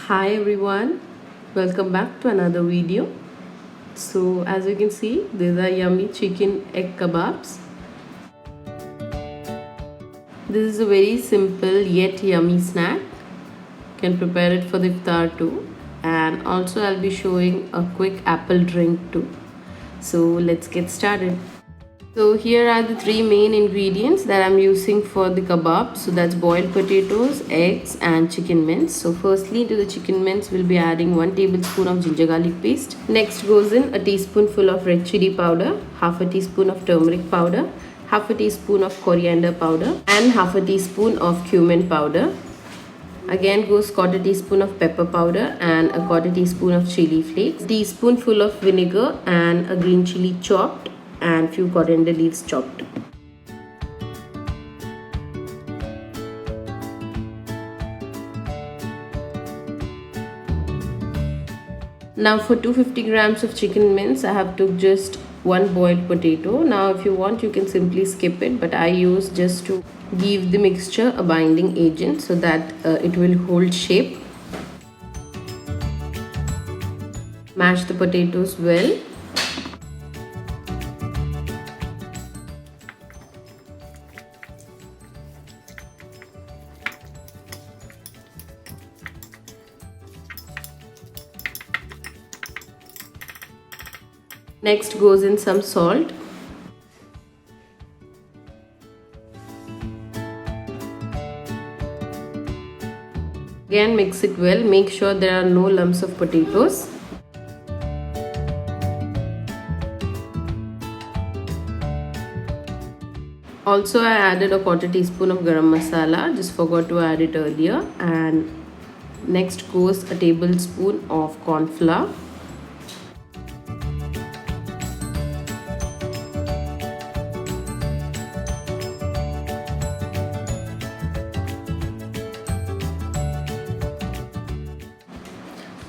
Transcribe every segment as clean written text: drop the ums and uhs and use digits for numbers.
Hi everyone, welcome back to another video. So as you can see, these are yummy chicken egg kebabs. This is a very simple yet yummy snack. You can prepare it for the iftar too. And also I'll be showing a quick apple drink too. So let's get started. So here are the three main ingredients that I'm using for the kebab. So that's boiled potatoes, eggs and chicken mince. So firstly to the chicken mince we'll be adding 1 tablespoon of ginger garlic paste. Next goes in a teaspoonful of red chilli powder, half a teaspoon of turmeric powder, half a teaspoon of coriander powder and half a teaspoon of cumin powder. Again goes quarter teaspoon of pepper powder and a quarter teaspoon of chili flakes, teaspoonful of vinegar and a green chili chopped and few coriander leaves chopped. Now for 250 grams of chicken mince I have took just one boiled potato. Now if you want you can simply skip it, but I use just to give the mixture a binding agent so that it will hold shape. Mash the potatoes well. Next goes in some salt. Again mix it well, make sure there are no lumps of potatoes. Also I added a quarter teaspoon of Garam Masala, just forgot to add it earlier. And next goes a tablespoon of corn flour.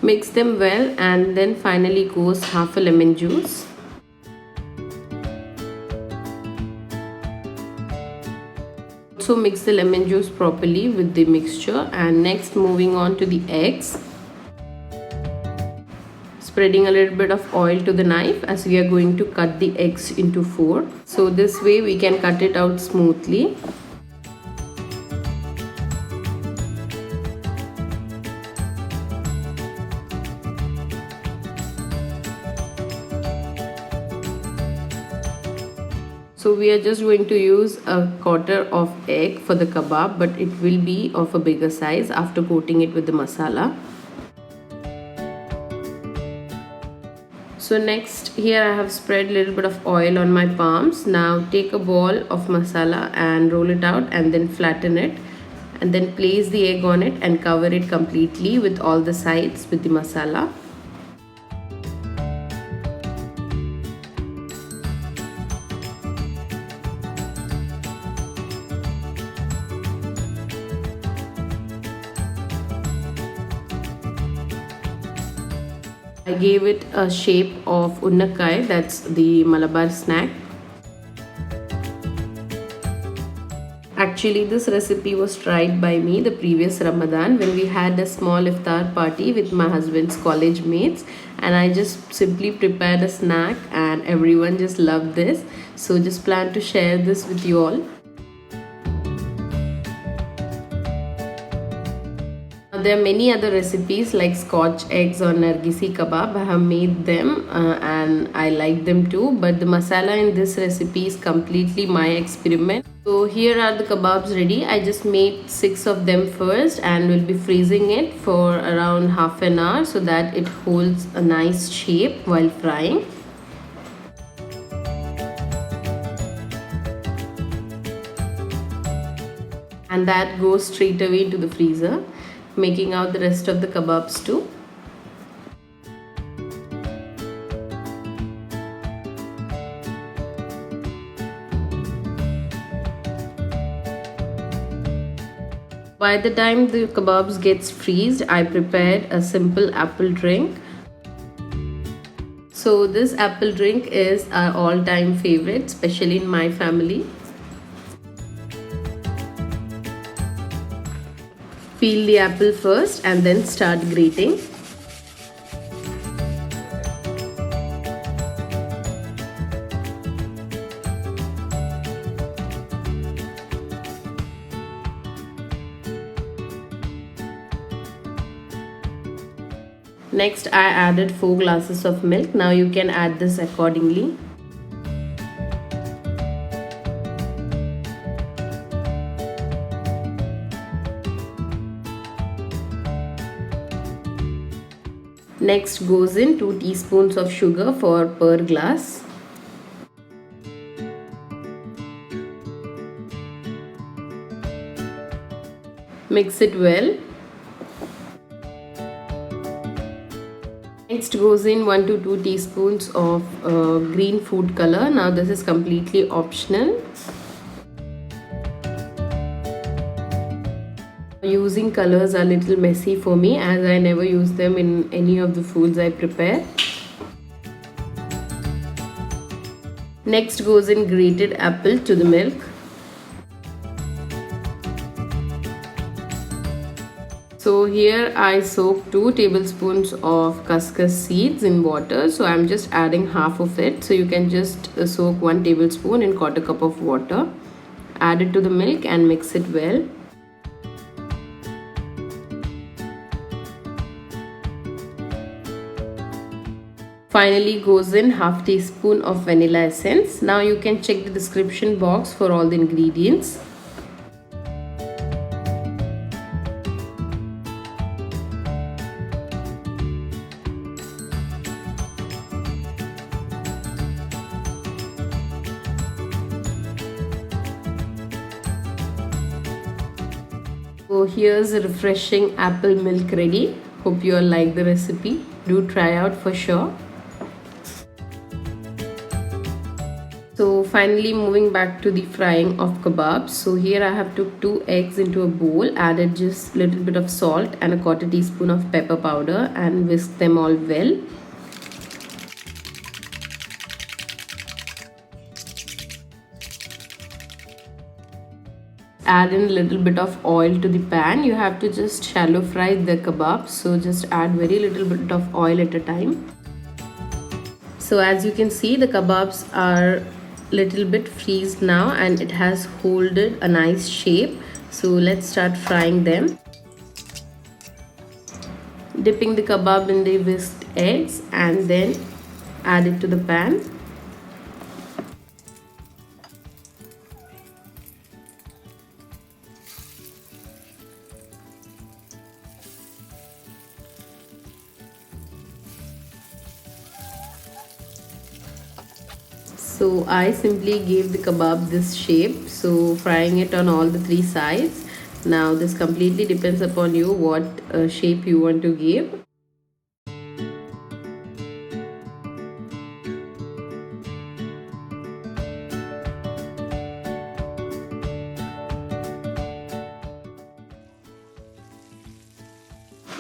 Mix them well and then finally goes half a lemon juice. Also mix the lemon juice properly with the mixture, and next moving on to the eggs. Spreading a little bit of oil to the knife as we are going to cut the eggs into 4. So this way we can cut it out smoothly. So we are just going to use a quarter of egg for the kebab, but it will be of a bigger size after coating it with the masala. So next here I have spread a little bit of oil on my palms. Now take a ball of masala and roll it out and then flatten it, and then place the egg on it and cover it completely with all the sides with the masala. I gave it a shape of unnakai, that's the Malabar snack. Actually this recipe was tried by me the previous Ramadan when we had a small iftar party with my husband's college mates, and I just simply prepared a snack and everyone just loved this. So just plan to share this with you all. There are many other recipes like scotch eggs or nargisi kebab. I have made them and I like them too, but the masala in this recipe is completely my experiment. So here are the kebabs ready. I just made 6 of them first and will be freezing it for around half an hour so that it holds a nice shape while frying. And that goes straight away into the freezer, making out the rest of the kebabs too. By the time the kebabs gets freezed, I prepared a simple apple drink. So this apple drink is our all-time favorite, especially in my family. Peel the apple first and then start grating. Next, I added 4 glasses of milk. Now you can add this accordingly. Next goes in 2 teaspoons of sugar for per glass. Mix it well. Next goes in 1 to 2 teaspoons of green food color. Now this is completely optional. Using colors are a little messy for me as I never use them in any of the foods I prepare. Next goes in grated apple to the milk. So here I soak 2 tablespoons of Khas Khas seeds in water. So I'm just adding half of it. So you can just soak 1 tablespoon in 1/4 cup of water. Add it to the milk and mix it well. Finally goes in half teaspoon of vanilla essence. Now you can check the description box for all the ingredients. So here's a refreshing apple milk ready. Hope you all like the recipe. Do try out for sure. So finally moving back to the frying of kebabs. So here I have took 2 eggs into a bowl, added just a little bit of salt and a 1/4 teaspoon of pepper powder and whisk them all well. Add in a little bit of oil to the pan. You have to just shallow fry the kebabs, so just add very little bit of oil at a time. So as you can see, the kebabs are little bit freezed now and it has holded a nice shape. So let's start frying them. Dipping the kebab in the whisked eggs and then add it to the pan. So I simply gave the kebab this shape, so frying it on all the 3 sides. Now this completely depends upon you what shape you want to give.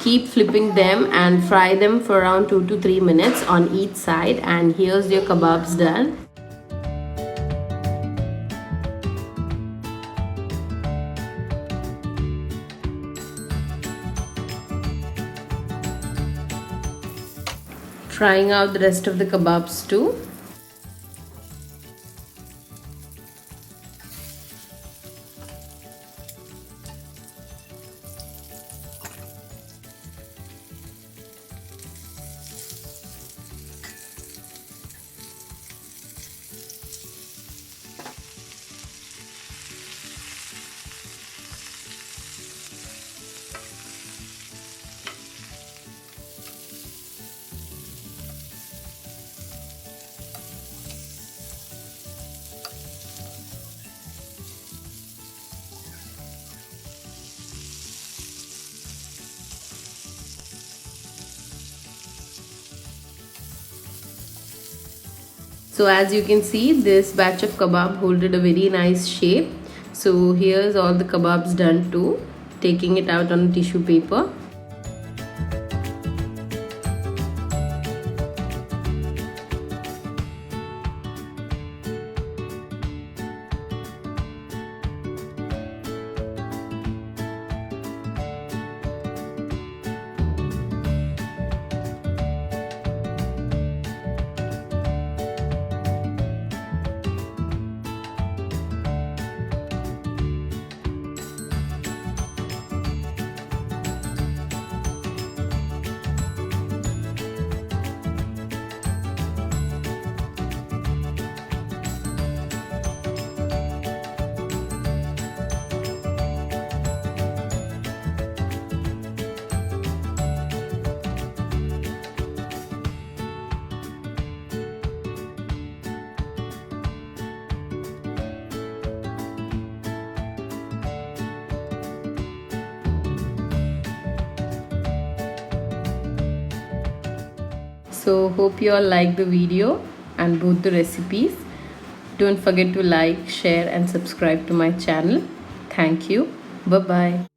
Keep flipping them and fry them for around 2 to 3 minutes on each side, and here's your kebabs done. Trying out the rest of the kebabs too. So as you can see, this batch of kebab holded a very nice shape. So here's all the kebabs done too. Taking it out on a tissue paper. So hope you all like the video and both the recipes. Don't forget to like, share and subscribe to my channel. Thank you. Bye bye.